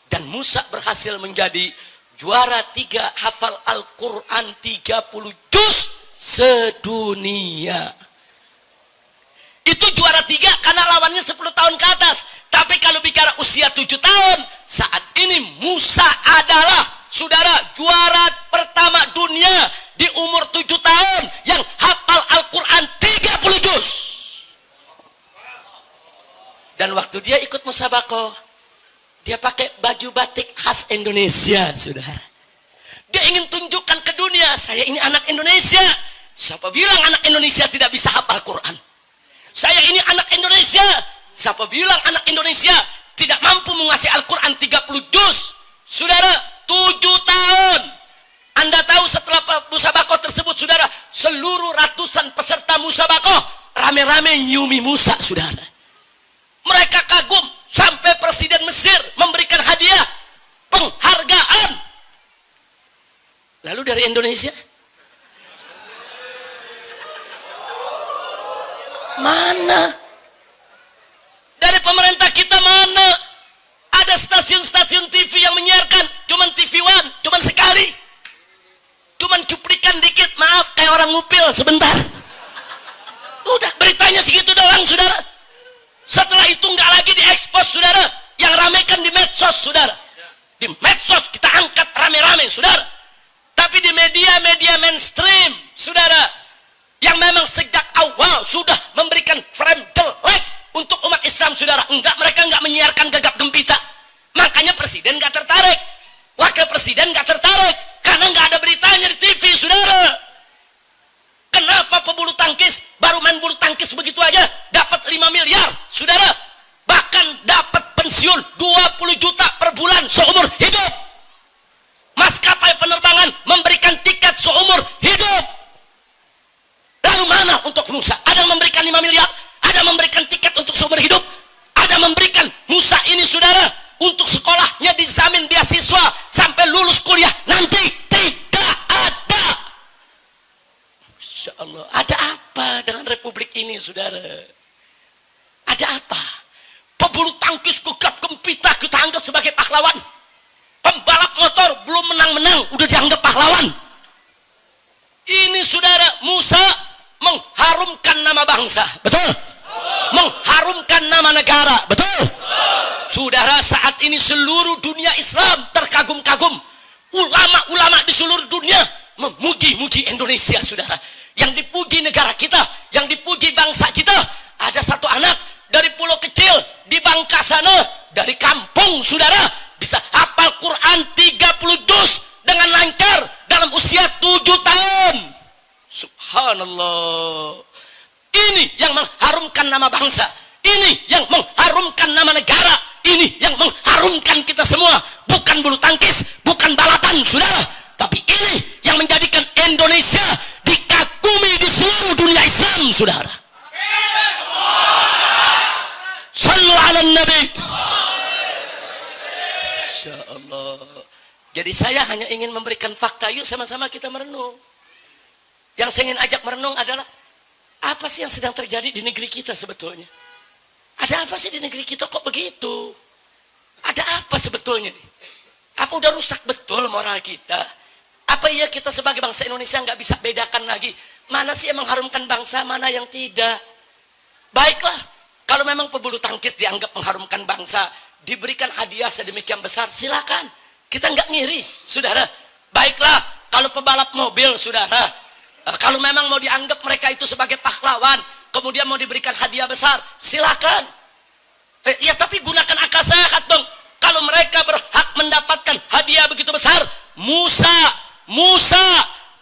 Dan Musa berhasil menjadi juara 3 hafal Al-Quran 30 juz sedunia. Itu juara 3 karena lawannya 10 tahun ke atas. Tapi kalau bicara usia 7 tahun, saat ini Musa adalah, saudara, juara pertama dunia di umur 7 tahun yang hafal Al-Quran 30 juz. Dan waktu dia ikut musabaqah, dia pakai baju batik khas Indonesia, saudara. Dia ingin tunjukkan ke dunia, saya ini anak Indonesia. Siapa bilang anak Indonesia tidak bisa hafal Quran? Saya ini anak Indonesia. Siapa bilang anak Indonesia tidak mampu menguasai Al-Quran 30 juz? Saudara, 7 tahun. Anda tahu setelah musabaqah tersebut, saudara, seluruh ratusan peserta musabaqah rame-rame nyiumi Musa, saudara. Mereka kagum sampai Presiden Mesir memberikan hadiah penghargaan. Lalu dari Indonesia? Mana? Dari pemerintah kita mana? Ada stasiun-stasiun TV yang menyiarkan, cuman TV One, cuman sekali. Cuman cuplikan dikit, maaf, kayak orang ngupil sebentar. Udah, beritanya segitu doang, saudara. Setelah itu nggak lagi diekspos, saudara. Yang ramekan di medsos, saudara. Di medsos kita angkat rame-rame, saudara. Tapi di media-media mainstream, saudara, yang memang sejak awal sudah memberikan frame jelek untuk umat Islam, saudara. Mereka enggak menyiarkan Gegap Gempita. Makanya presiden enggak tertarik. Wakil presiden enggak tertarik. Karena enggak ada beritanya di TV, saudara. Kenapa pebulu tangkis baru main bulu tangkis begitu aja dapat 5 miliar, saudara? Bahkan dapat pensiun 20 juta per bulan seumur hidup. Maskapai penerbangan memberikan tiket seumur hidup. Lalu mana untuk Musa? Ada yang memberikan 5 miliar, ada yang memberikan tiket untuk seumur hidup, ada yang memberikan Musa ini, saudara, untuk sekolahnya dijamin beasiswa sampai lulus kuliah nanti. Tidak ada. Masya Allah. Ada apa dengan republik ini, saudara? Ada apa? Pebulu tangkis Gegap Gempita kita anggap sebagai pahlawan. Pembalap motor belum menang-menang udah dianggap pahlawan. Ini, saudara, Musa mengharumkan nama bangsa, betul? Mengharumkan nama negara, betul? Saudara, saat ini seluruh dunia Islam terkagum-kagum. Ulama-ulama di seluruh dunia memuji-muji Indonesia, saudara. Yang dipuji negara kita, yang dipuji bangsa kita. Ada satu anak dari pulau kecil di Bangka sana, dari kampung, saudara, bisa hafal Quran 30 juz dengan lancar dalam usia 7 tahun. Subhanallah. Ini yang mengharumkan nama bangsa. Ini yang mengharumkan nama negara. Ini yang mengharumkan kita semua. Bukan bulu tangkis, bukan balapan, saudara. Tapi ini yang menjadikan Indonesia dikagumi di seluruh dunia Islam, saudara. Sallu ala Nabi. Insya Allah. Jadi saya hanya ingin memberikan fakta. Yuk sama-sama kita merenung. Yang saya ingin ajak merenung adalah apa sih yang sedang terjadi di negeri kita sebetulnya? Ada apa sih di negeri kita kok begitu? Ada apa sebetulnya nih? Apa udah rusak betul moral kita? Apa iya kita sebagai bangsa Indonesia nggak bisa bedakan lagi mana sih yang mengharumkan bangsa, mana yang tidak? Baiklah, kalau memang pebulu tangkis dianggap mengharumkan bangsa, diberikan hadiah sedemikian besar, silakan. Kita nggak ngiri, saudara. Baiklah, kalau pebalap mobil, saudara, kalau memang mau dianggap mereka itu sebagai pahlawan, kemudian mau diberikan hadiah besar, silakan. Ya tapi gunakan akal sehat dong. Kalau mereka berhak mendapatkan hadiah begitu besar, Musa,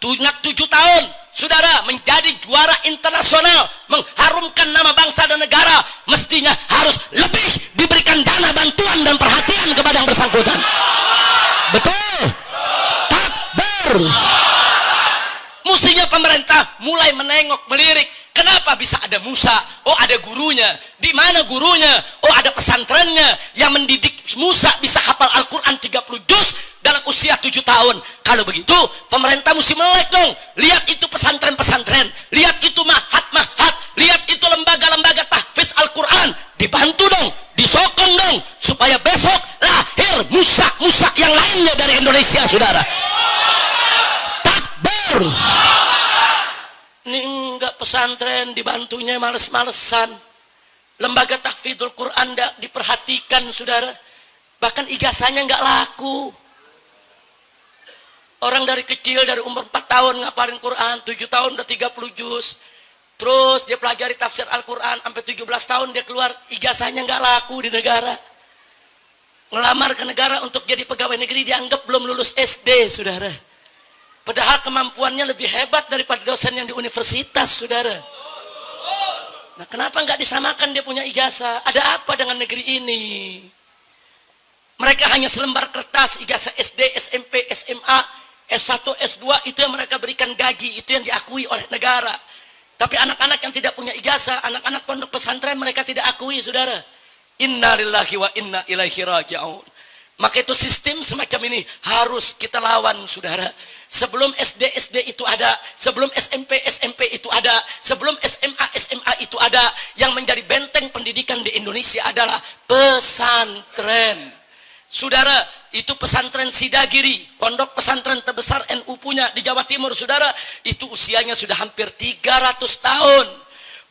anak 7 tahun, saudara, menjadi juara internasional, mengharumkan nama bangsa dan negara, mestinya harus lebih diberikan dana bantuan dan perhatian kepada yang bersangkutan. Betul? Takbir. Mestinya pemerintah mulai menengok, melirik. Kenapa bisa ada Musa? Oh, ada gurunya. Di mana gurunya? Oh, ada pesantrennya yang mendidik Musa bisa hafal Al-Quran 30 juz dalam usia 7 tahun. Kalau begitu, pemerintah mesti melek dong. Lihat itu pesantren-pesantren, lihat itu mahat-mahat, lihat itu lembaga-lembaga tahfiz Al-Quran. Dibantu dong, disokong dong, supaya besok lahir Musa-Musa yang lainnya dari Indonesia, saudara. Takbir. Ini enggak, pesantren dibantunya males-malesan. Lembaga tahfidzul Quran enggak diperhatikan, saudara. Bahkan ijazahnya enggak laku. Orang dari kecil, dari umur 4 tahun ngapalin Quran, 7 tahun udah 30 juz. Terus dia pelajari tafsir Al-Quran sampai 17 tahun dia keluar, ijazahnya enggak laku di negara. Ngelamar ke negara untuk jadi pegawai negeri dianggap belum lulus SD, saudara. Padahal kemampuannya lebih hebat daripada dosen yang di universitas, saudara. Nah, kenapa nggak disamakan dia punya ijazah? Ada apa dengan negeri ini? Mereka hanya selembar kertas, ijazah SD, SMP, SMA, S1, S2, itu yang mereka berikan gaji, itu yang diakui oleh negara. Tapi anak-anak yang tidak punya ijazah, anak-anak pondok pesantren mereka tidak akui, saudara. Inna lillahi wa inna ilaihi raji'un. Maka itu sistem semacam ini harus kita lawan, saudara. Sebelum SD itu ada, sebelum SMP itu ada, sebelum SMA itu ada. Yang menjadi benteng pendidikan di Indonesia adalah pesantren. Saudara, itu pesantren Sidagiri, pondok pesantren terbesar NU punya di Jawa Timur, saudara. Itu usianya sudah hampir 300 tahun.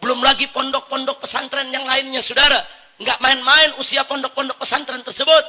Belum lagi pondok-pondok pesantren yang lainnya, saudara. Nggak main-main usia pondok-pondok pesantren tersebut.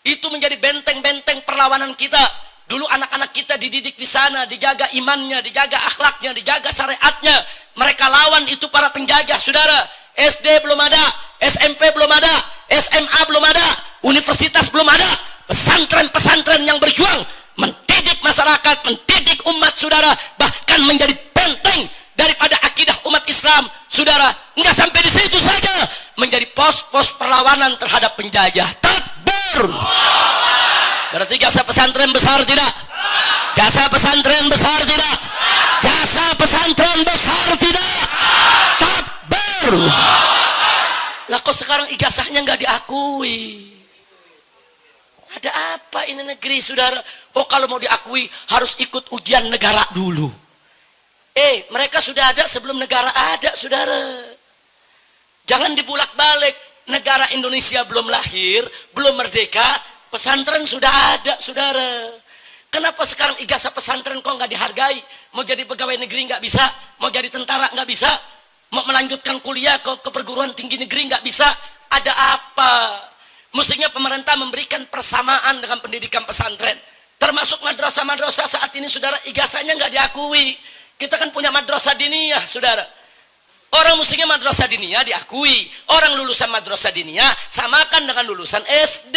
Itu menjadi benteng-benteng perlawanan kita. Dulu anak-anak kita dididik di sana, dijaga imannya, dijaga akhlaknya, dijaga syariatnya. Mereka lawan itu para penjajah, saudara. SD belum ada, SMP belum ada, SMA belum ada, universitas belum ada. Pesantren-pesantren yang berjuang mendidik masyarakat, mendidik umat, saudara. Bahkan menjadi benteng daripada akidah umat Islam, saudara. Enggak sampai di situ saja, menjadi pos-pos perlawanan terhadap penjajah. Takbir. Berarti jasa pesantren besar tidak? Jasa pesantren besar tidak? Jasa pesantren besar tidak? Takbir. Lah kok sekarang ijazahnya nggak diakui? Ada apa ini negeri, saudara? Oh, kalau mau diakui harus ikut ujian negara dulu. Mereka sudah ada sebelum negara ada, saudara. Jangan dibulak-balik. Negara Indonesia belum lahir, belum merdeka, pesantren sudah ada, saudara. Kenapa sekarang ijazah pesantren kok nggak dihargai? Mau jadi pegawai negeri nggak bisa, mau jadi tentara nggak bisa, mau melanjutkan kuliah ke perguruan tinggi negeri nggak bisa. Ada apa? Mestinya pemerintah memberikan persamaan dengan pendidikan pesantren. Termasuk madrasah-madrasah saat ini, saudara, ijazahnya nggak diakui. Kita kan punya madrasah diniyah, saudara. Orang mestinya madrasah diniyah diakui. Orang lulusan madrasah diniyah samakan dengan lulusan SD.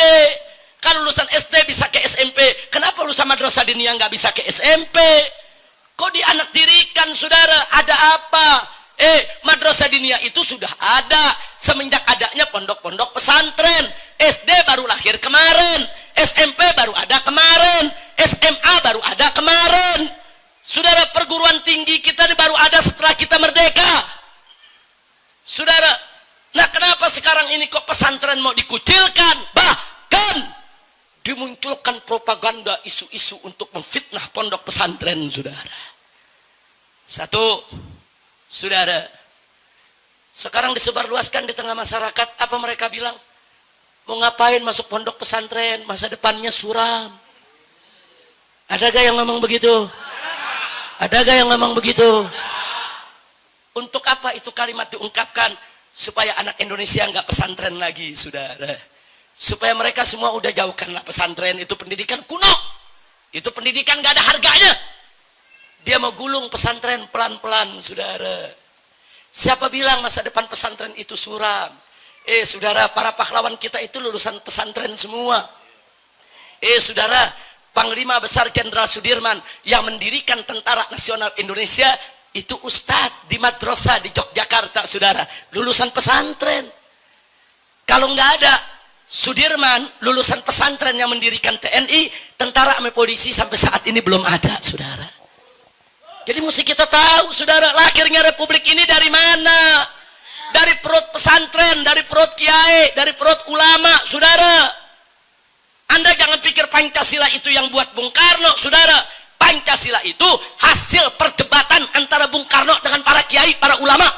Kalau lulusan SD bisa ke SMP, kenapa lulusan madrasah diniyah nggak bisa ke SMP? Kok dianak dirikan, saudara? Ada apa? Madrasah diniyah itu sudah ada semenjak adanya pondok-pondok pesantren. SD baru lahir kemarin, SMP baru ada kemarin, SMA baru ada kemarin. Saudara, perguruan tinggi kita ini baru ada setelah kita merdeka. Saudara, nah kenapa sekarang ini kok pesantren mau dikucilkan? Bahkan dimunculkan propaganda isu-isu untuk memfitnah pondok pesantren, saudara. Satu, saudara, sekarang disebarluaskan di tengah masyarakat, apa mereka bilang? Mau ngapain masuk pondok pesantren? Masa depannya suram. Ada gak yang ngomong begitu? Ada gak yang ngomong begitu? Untuk apa itu kalimat diungkapkan? Supaya anak Indonesia nggak pesantren lagi, saudara. Supaya mereka semua udah jauhkanlah pesantren. Itu pendidikan kuno. Itu pendidikan nggak ada harganya. Dia mau gulung pesantren pelan-pelan, saudara. Siapa bilang masa depan pesantren itu suram? Saudara, para pahlawan kita itu lulusan pesantren semua. Saudara, Panglima Besar Jenderal Sudirman yang mendirikan Tentara Nasional Indonesia itu ustadz di madrasah di Yogyakarta, saudara, lulusan pesantren. Kalau nggak ada Sudirman, lulusan pesantren yang mendirikan TNI, tentara sama polisi sampai saat ini belum ada, saudara. Jadi mesti kita tahu, saudara, lahirnya republik ini dari mana? Dari perut pesantren, dari perut kiai, dari perut ulama, saudara. Anda jangan pikir Pancasila itu yang buat Bung Karno, saudara. Pancasila itu hasil perdebatan antara Bung Karno dengan para kiai, para ulama.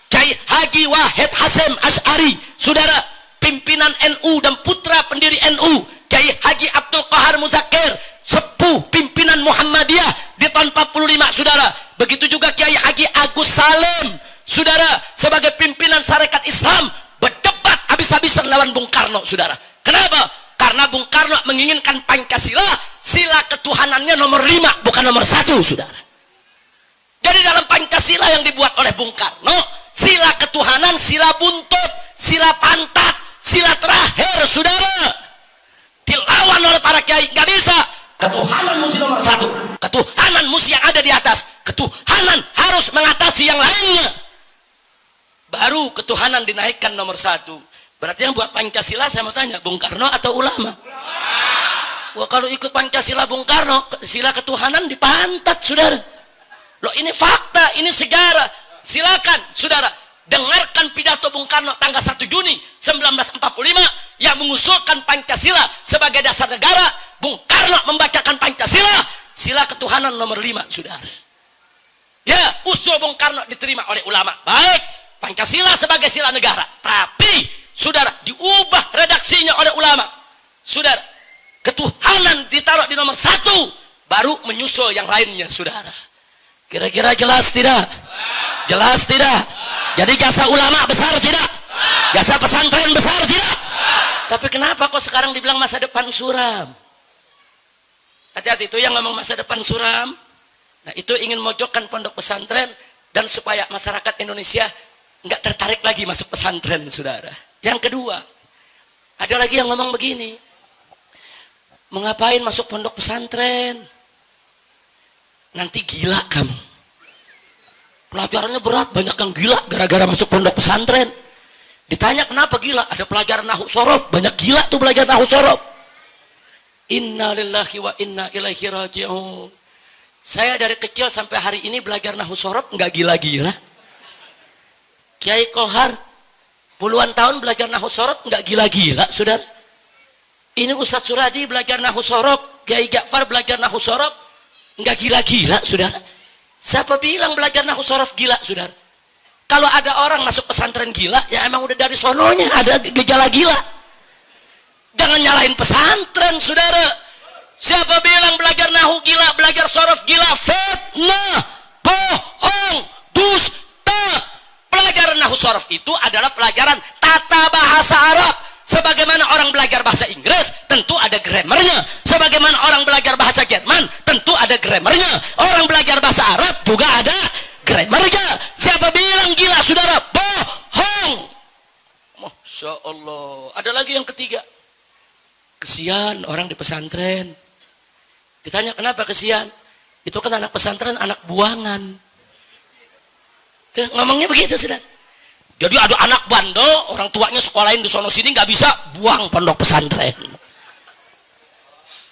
Kiai Haji Wahid Hasyim Asy'ari, saudara, pimpinan NU dan putra pendiri NU. Kiai Haji Abdul Qahar Muzakir, sepuh pimpinan Muhammadiyah di tahun 45, saudara. Begitu juga Kiai Haji Agus Salim, saudara, sebagai pimpinan Sarekat Islam, berdebat habis-habisan lawan Bung Karno, saudara. Kenapa? Karena Bung Karno menginginkan Pancasila, sila ketuhanannya nomor 5, bukan nomor 1, saudara. Jadi dalam Pancasila yang dibuat oleh Bung Karno, sila ketuhanan, sila buntut, sila pantat, sila terakhir, saudara. Dilawan oleh para kiai, nggak bisa. Ketuhanan mesti nomor 1. Ketuhanan mesti yang ada di atas. Ketuhanan harus mengatasi yang lainnya. Baru ketuhanan dinaikkan nomor 1. Berarti yang buat Pancasila, saya mau tanya, Bung Karno atau ulama? Wah, kalau ikut Pancasila Bung Karno, sila ketuhanan dipantat, saudara. Loh, ini fakta, ini sejarah. Silakan, saudara, dengarkan pidato Bung Karno tanggal 1 Juni 1945 yang mengusulkan Pancasila sebagai dasar negara. Bung Karno membacakan Pancasila, sila ketuhanan nomor 5, saudara. Ya, usul Bung Karno diterima oleh ulama. Baik, Pancasila sebagai sila negara. Tapi saudara, diubah redaksinya oleh ulama. Saudara, ketuhanan ditaruh di nomor 1, baru menyusul yang lainnya, saudara. Kira-kira jelas tidak? Jelas tidak? Jadi jasa ulama besar tidak? Jasa pesantren besar tidak? Tapi kenapa kok sekarang dibilang masa depan suram? Hati-hati, itu yang ngomong masa depan suram. Nah, itu ingin mojokkan pondok pesantren dan supaya masyarakat Indonesia nggak tertarik lagi masuk pesantren, saudara. Yang kedua, ada lagi yang ngomong begini, mengapain masuk pondok pesantren? Nanti gila kamu. Pelajarannya berat, banyak yang gila gara-gara masuk pondok pesantren. Ditanya kenapa gila? Ada pelajaran nahwu sorof, banyak gila tuh belajar nahwu sorof. Inna lillahi wa inna ilaihi raji'un. Saya dari kecil sampai hari ini belajar nahwu sorof, nggak gila-gila. Kiai Kohar puluhan tahun belajar nahwu sorof, nggak gila-gila, saudara. Ini Ustadz Suradi belajar nahwu sorof, Kiai Ja'far belajar nahwu sorof, nggak gila-gila, saudara. Siapa bilang belajar nahwu sorof gila, saudara? Kalau ada orang masuk pesantren gila, ya emang udah dari sononya ada gejala gila. Jangan nyalahin pesantren, saudara. Siapa bilang belajar nahwu gila, belajar sorof gila? Fitnah, bohong, dusta. Pelajaran nahwu sorof itu adalah pelajaran tata bahasa Arab. Sebagaimana orang belajar bahasa Inggris, tentu ada grammarnya. Sebagaimana orang belajar bahasa Jerman, tentu ada grammarnya. Orang belajar bahasa Arab juga ada grammarnya. Siapa bilang gila, saudara? Bohong. Masya Allah. Ada lagi yang ketiga. Kesian orang di pesantren. Ditanya kenapa kesian? Itu kan anak pesantren, anak buangan. Tuh, ngomongnya begitu, saudara. Jadi ada anak bandel, orang tuanya sekolahin di sono sini, nggak bisa, buang pondok pesantren.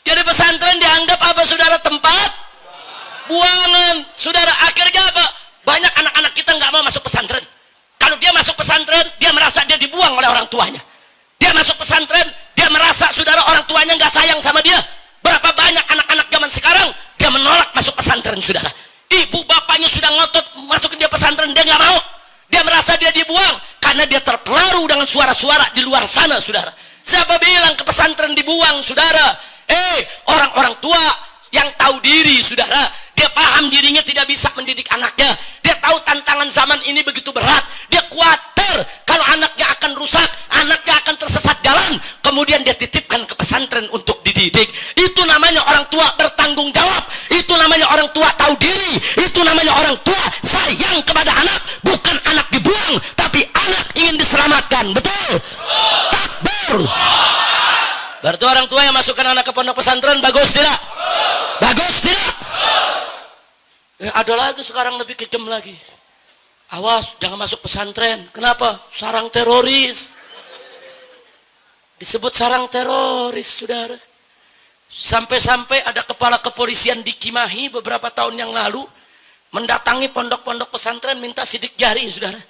Jadi pesantren dianggap apa, saudara? Tempat buangan. Saudara, akhirnya apa? Banyak anak-anak kita nggak mau masuk pesantren. Kalau dia masuk pesantren, dia merasa dia dibuang oleh orang tuanya. Dia masuk pesantren, dia merasa, saudara, orang tuanya nggak sayang sama dia. Berapa banyak anak-anak zaman sekarang, dia menolak masuk pesantren, saudara. Ibu bapaknya sudah ngotot masukin dia pesantren, dia nggak mau. Dia merasa dia dibuang karena dia terpengaruh dengan suara-suara di luar sana, saudara. Siapa bilang ke pesantren dibuang, saudara? Orang-orang tua yang tahu diri, saudara. Dia paham dirinya tidak bisa mendidik anaknya. Dia tahu tantangan zaman ini begitu berat. Dia khawatir kalau anaknya akan rusak, anaknya akan tersesat jalan. Kemudian dia titipkan ke pesantren untuk dididik. Itu namanya orang tua bertanggung jawab. Itu namanya orang tua tahu diri. Itu namanya orang tua sayang kepada anak. Bukan anak dibuang, tapi anak ingin diselamatkan. Betul? Takbir. Berarti orang tua yang masukkan anak ke pondok pesantren bagus tidak? Bagus tidak? Ada lagi sekarang lebih kejam lagi. Awas, jangan masuk pesantren. Kenapa? Sarang teroris. Disebut sarang teroris, saudara. Sampai-sampai ada kepala kepolisian di Cimahi beberapa tahun yang lalu mendatangi pondok-pondok pesantren minta sidik jari, saudara.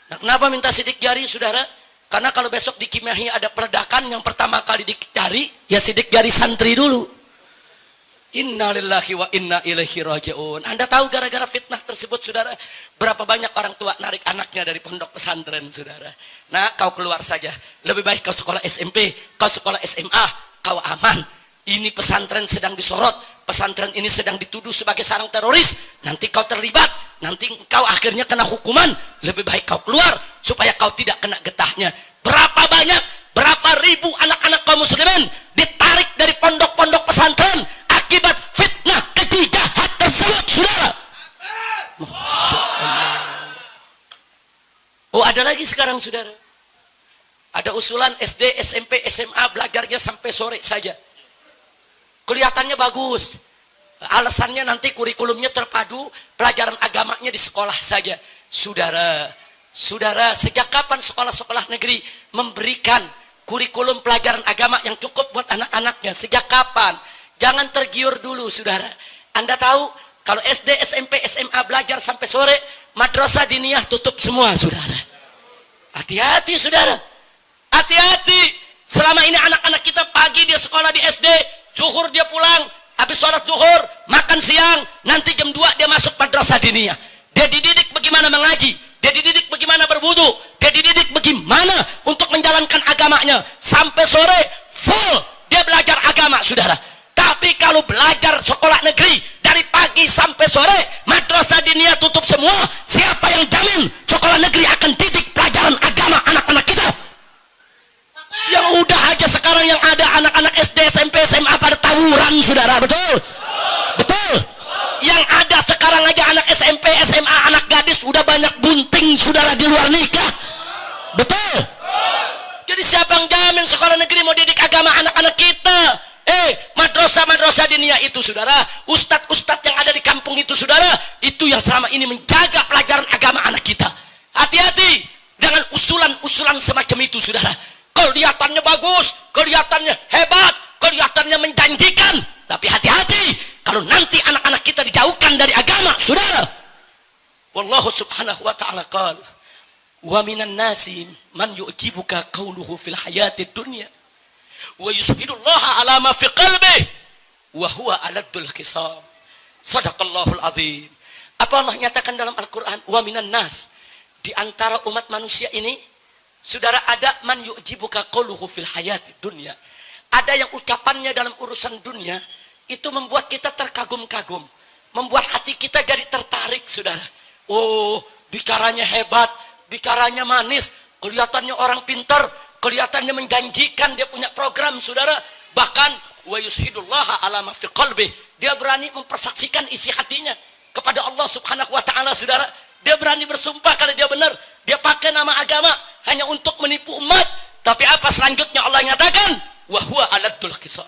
Nah, kenapa minta sidik jari, saudara? Karena kalau besok di Cimahi ada peledakan, yang pertama kali dicari, ya sidik jari santri dulu. Innalillahi wa inna ilaihi raji'un. Anda tahu gara-gara fitnah tersebut, saudara, berapa banyak orang tua narik anaknya dari pondok pesantren, saudara. Nah, kau keluar saja. Lebih baik kau sekolah SMP, kau sekolah SMA, kau aman. Ini pesantren sedang disorot, pesantren ini sedang dituduh sebagai sarang teroris. Nanti kau terlibat, nanti kau akhirnya kena hukuman. Lebih baik kau keluar supaya kau tidak kena getahnya. Berapa banyak, berapa ribu anak-anak kaum muslimin ditarik dari pondok-pondok pesantren akibat fitnah keji jahat tersebut, saudara. Masya Allah. Oh, ada lagi sekarang, saudara. Ada usulan SD, SMP, SMA belajarnya sampai sore saja. Kelihatannya bagus. Alasannya nanti kurikulumnya terpadu, pelajaran agamanya di sekolah saja. Saudara, sejak kapan sekolah-sekolah negeri memberikan kurikulum pelajaran agama yang cukup buat anak-anaknya? Sejak kapan? Jangan tergiur dulu, saudara. Anda tahu, kalau SD, SMP, SMA belajar sampai sore, madrasah diniyah tutup semua, saudara. Hati-hati, saudara. Hati-hati. Selama ini anak-anak kita pagi dia sekolah di SD, zuhur dia pulang, habis sholat zuhur, makan siang, nanti jam 2 dia masuk madrasah diniyah. Dia dididik bagaimana mengaji, dia dididik bagaimana berwudu, dia dididik bagaimana untuk menjalankan agamanya. Sampai sore full dia belajar agama, saudara. Tapi kalau belajar sekolah negeri dari pagi sampai sore, madrasah diniyah tutup semua, siapa yang jamin sekolah negeri akan didik pelajaran agama anak-anak kita? Yang udah aja sekarang yang ada anak-anak SD, SMP, SMA pada tawuran, saudara. Betul? Betul? Yang ada sekarang aja anak SMP, SMA, anak gadis udah banyak bunting, saudara, di luar nikah. Betul? Jadi siapa yang jamin sekolah negeri mau didik agama anak-anak kita? Madrasah diniyah itu, saudara, ustadz-ustadz yang ada di kampung itu, saudara, itu yang selama ini menjaga pelajaran agama anak kita. Hati-hati dengan usulan-usulan semacam itu, saudara. Kelihatannya bagus, kelihatannya hebat, kelihatannya menjanjikan, tapi hati-hati kalau nanti anak-anak kita dijauhkan dari agama, saudara. Wallahu subhanahu wa ta'ala qala, wa minan nasi man yu'jibuka qawluhu fil hayatid dunya wa yushidullaha ala ma fi qalbihi wa huwa aladul khisam. Sadaqallahul azim. Apa Allah nyatakan dalam Al-Quran? Wa minan nas, di antara umat manusia ini, saudara, ada man yu'jibuka qawluhu fil hayati dunya. Ada yang ucapannya dalam urusan dunia itu membuat kita terkagum-kagum, membuat hati kita jadi tertarik, saudara. Oh, bicaranya hebat, bicaranya manis, kelihatannya orang pintar, kelihatannya menjanjikan, dia punya program, saudara. Bahkan wa yushidullaha ala ma fi qalbi, dia berani mempersaksikan isi hatinya kepada Allah Subhanahu wa taala, saudara. Dia berani bersumpah kalau dia benar, dia pakai nama agama hanya untuk menipu umat. Tapi apa selanjutnya Allah nyatakan? Wa huwa aladul khisam.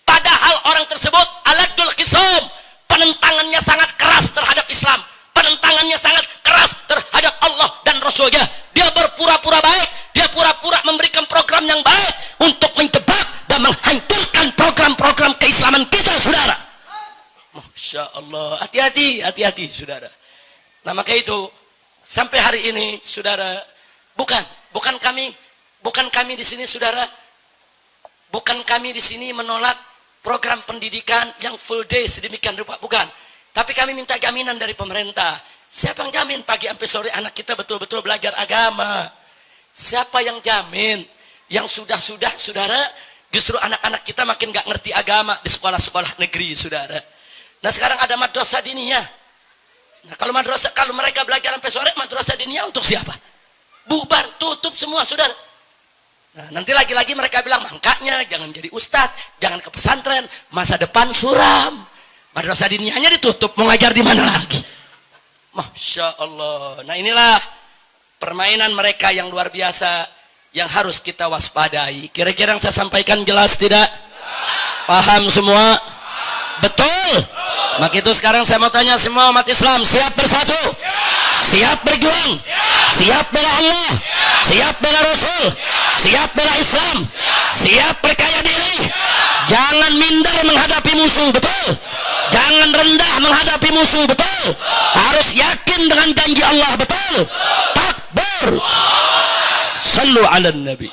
Padahal orang tersebut aladul khisam, penentangannya sangat keras terhadap Islam, penentangannya sangat keras terhadap Allah dan Rasulnya. Dia berpura-pura baik, dia pura-pura memberikan program yang baik untuk menjebak dan menghancurkan program-program keislaman kita, saudara. Masya Allah. Hati-hati, saudara. Nah, maka itu sampai hari ini, saudara, bukan kami di sini, saudara, bukan kami di sini menolak program pendidikan yang full day sedemikian rupa, bukan. Tapi kami minta jaminan dari pemerintah. Siapa yang jamin pagi sampai sore anak kita betul-betul belajar agama? Siapa yang jamin? Yang sudah, saudara, justru anak-anak kita makin gak ngerti agama di sekolah-sekolah negeri, saudara. Nah, sekarang ada madrasah diniyah. Nah, kalau mereka belajar sampai sore, madrasah diniyah untuk siapa? Bubar, tutup semua, saudara. Nah, nanti lagi-lagi mereka bilang, makanya jangan jadi ustadz, jangan ke pesantren, masa depan suram. Madrasah diniyahnya ditutup, mau ngajar di mana lagi? Masya Allah. Nah, inilah permainan mereka yang luar biasa yang harus kita waspadai. Kira-kira yang saya sampaikan jelas tidak? Paham semua? Betul? Maka itu sekarang saya mau tanya semua umat Islam, siap bersatu? Siap berjuang? Siap bela Allah? Siap bela Rasul? Siap bela Islam? Siap perkaya diri? Jangan minder menghadapi musuh, betul? Jangan rendah menghadapi musuh, betul? Harus yakin dengan janji Allah, betul? Takbir. Sallu ala Nabi.